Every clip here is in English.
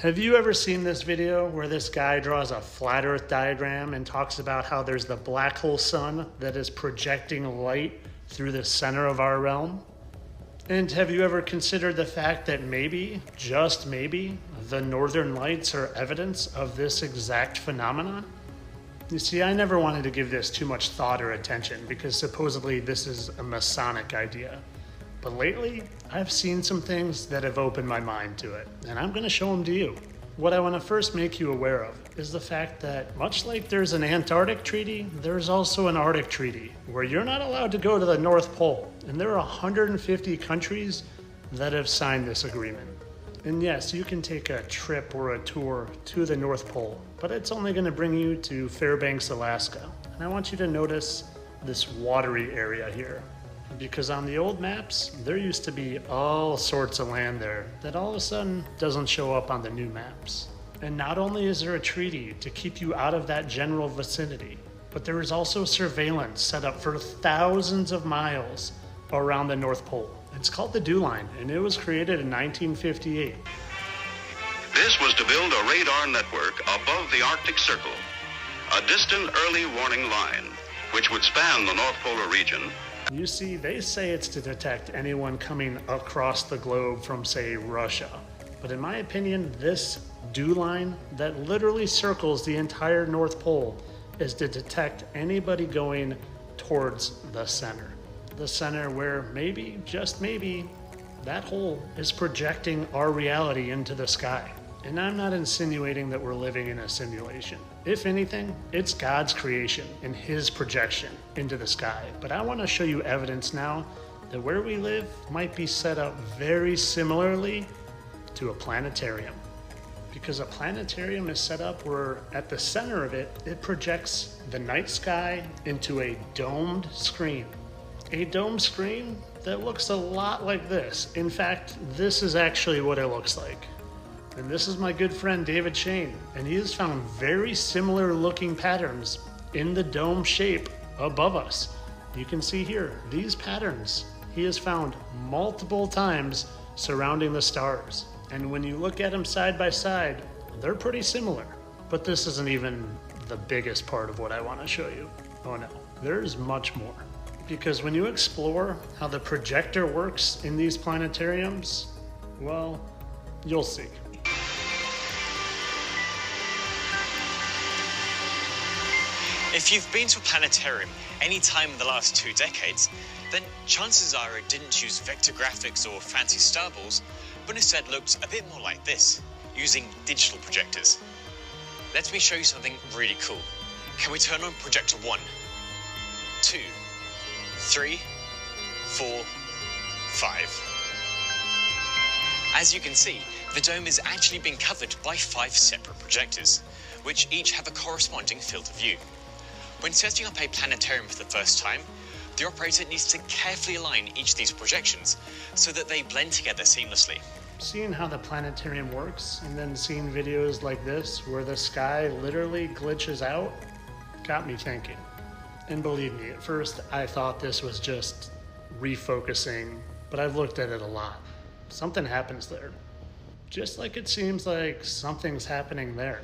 Have you ever seen this video where this guy draws a flat earth diagram and talks about how there's the black hole sun that is projecting light through the center of our realm? And have you ever considered the fact that maybe, just maybe, the northern lights are evidence of this exact phenomenon? You see, I never wanted to give this too much thought or attention because supposedly this is a Masonic idea. But lately, I've seen some things that have opened my mind to it, and I'm going to show them to you. What I want to first make you aware of is the fact that much like there's an Antarctic treaty, there's also an Arctic treaty where you're not allowed to go to the North Pole. And there are 150 countries that have signed this agreement. And yes, you can take a trip or a tour to the North Pole, but it's only going to bring you to Fairbanks, Alaska. And I want you to notice this watery area here. Because on the old maps, there used to be all sorts of land there that all of a sudden doesn't show up on the new maps. And not only is there a treaty to keep you out of that general vicinity, but there is also surveillance set up for thousands of miles around the North Pole. It's called the Dew Line, and it was created in 1958. This was to build a radar network above the Arctic Circle, a distant early warning line, which would span the North Polar region. You see, they say it's to detect anyone coming across the globe from, say, Russia. But in my opinion, this dew line that literally circles the entire North Pole is to detect anybody going towards the center. The center where maybe, just maybe, that hole is projecting our reality into the sky. And I'm not insinuating that we're living in a simulation. If anything, it's God's creation and His projection into the sky. But I want to show you evidence now that where we live might be set up very similarly to a planetarium. Because a planetarium is set up where at the center of it, it projects the night sky into a domed screen. A domed screen that looks a lot like this. In fact, this is actually what it looks like. And this is my good friend David Shane, and he has found very similar looking patterns in the dome shape above us. You can see here, these patterns he has found multiple times surrounding the stars. And when you look at them side by side, they're pretty similar. But this isn't even the biggest part of what I want to show you. Oh no, there's much more. Because when you explore how the projector works in these planetariums, well, you'll see. If you've been to a planetarium any time in the last 2 decades, then chances are it didn't use vector graphics or fancy starballs, but instead looked a bit more like this, using digital projectors. Let me show you something really cool. Can we turn on projector 1, 2, 3, 4, 5. As you can see, the dome is actually being covered by 5 separate projectors, which each have a corresponding field of view. When setting up a planetarium for the first time, the operator needs to carefully align each of these projections so that they blend together seamlessly. Seeing how the planetarium works and then seeing videos like this where the sky literally glitches out got me thinking. And believe me, at first I thought this was just refocusing, but I've looked at it a lot. Something happens there. Just like it seems like something's happening there.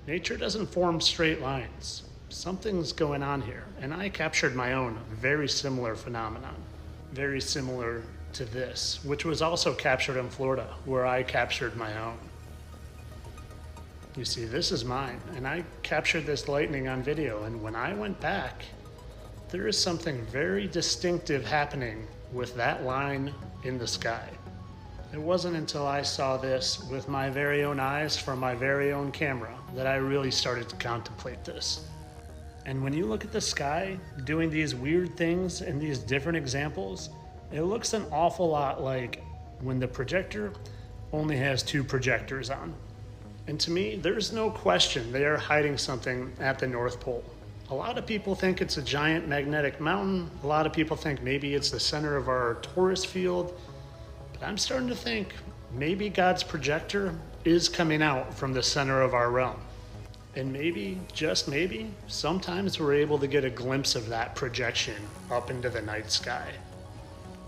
Nature doesn't form straight lines. Something's going on here, and I captured my own very similar phenomenon. Very similar to this, which was also captured in Florida, where I captured my own. You see, this is mine, and I captured this lightning on video, and when I went back, there is something very distinctive happening with that line in the sky. It wasn't until I saw this with my very own eyes from my very own camera that I really started to contemplate this. And when you look at the sky doing these weird things in these different examples, it looks an awful lot like when the projector only has 2 projectors on. And to me, there's no question they are hiding something at the North Pole. A lot of people think it's a giant magnetic mountain. A lot of people think maybe it's the center of our torus field. But I'm starting to think maybe God's projector is coming out from the center of our realm. And maybe, just maybe, sometimes we're able to get a glimpse of that projection up into the night sky.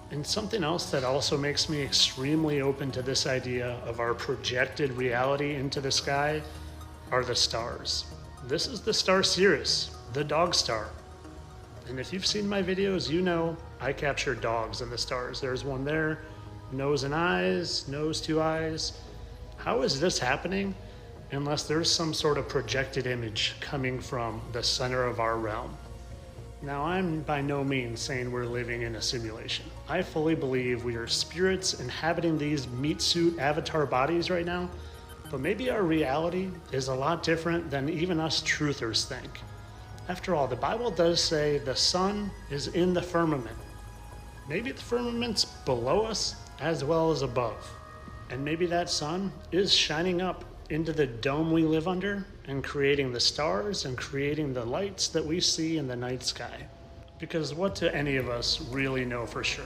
And something else that also makes me extremely open to this idea of our projected reality into the sky are the stars. This is the star Sirius, the dog star. And if you've seen my videos, you know I capture dogs in the stars. There's one there, nose and eyes, nose, two eyes. How is this happening unless there's some sort of projected image coming from the center of our realm? Now, I'm by no means saying we're living in a simulation. I fully believe we are spirits inhabiting these meat suit avatar bodies right now, but maybe our reality is a lot different than even us truthers think. After all, the Bible does say the sun is in the firmament. Maybe the firmament's below us as well as above. And maybe that sun is shining up into the dome we live under and creating the stars and creating the lights that we see in the night sky. Because what do any of us really know for sure?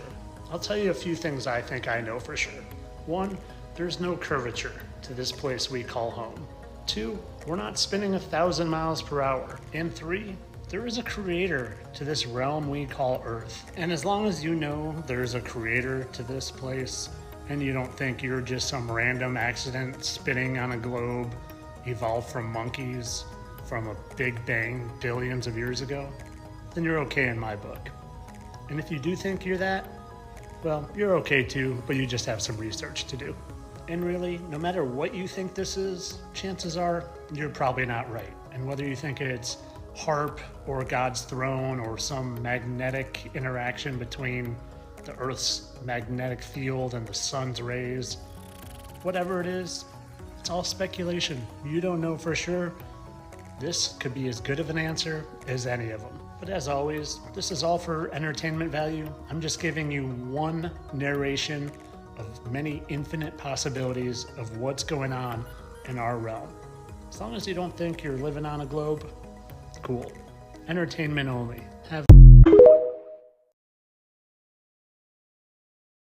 I'll tell you a few things I think I know for sure. 1, there's no curvature to this place we call home. 2, we're not spinning 1,000 miles per hour. And 3, there is a creator to this realm we call Earth. And as long as you know there's a creator to this place, and you don't think you're just some random accident spinning on a globe evolved from monkeys from a big bang billions of years ago, then you're okay in my book. And if you do think you're that, well, you're okay too, but you just have some research to do. And really, no matter what you think this is, chances are you're probably not right. And whether you think it's HAARP or God's throne or some magnetic interaction between the Earth's magnetic field and the sun's rays, whatever it is, it's all speculation. You don't know for sure. This could be as good of an answer as any of them. But as always, this is all for entertainment value. I'm just giving you one narration of many infinite possibilities of what's going on in our realm. As long as you don't think you're living on a globe, cool. Entertainment only. Have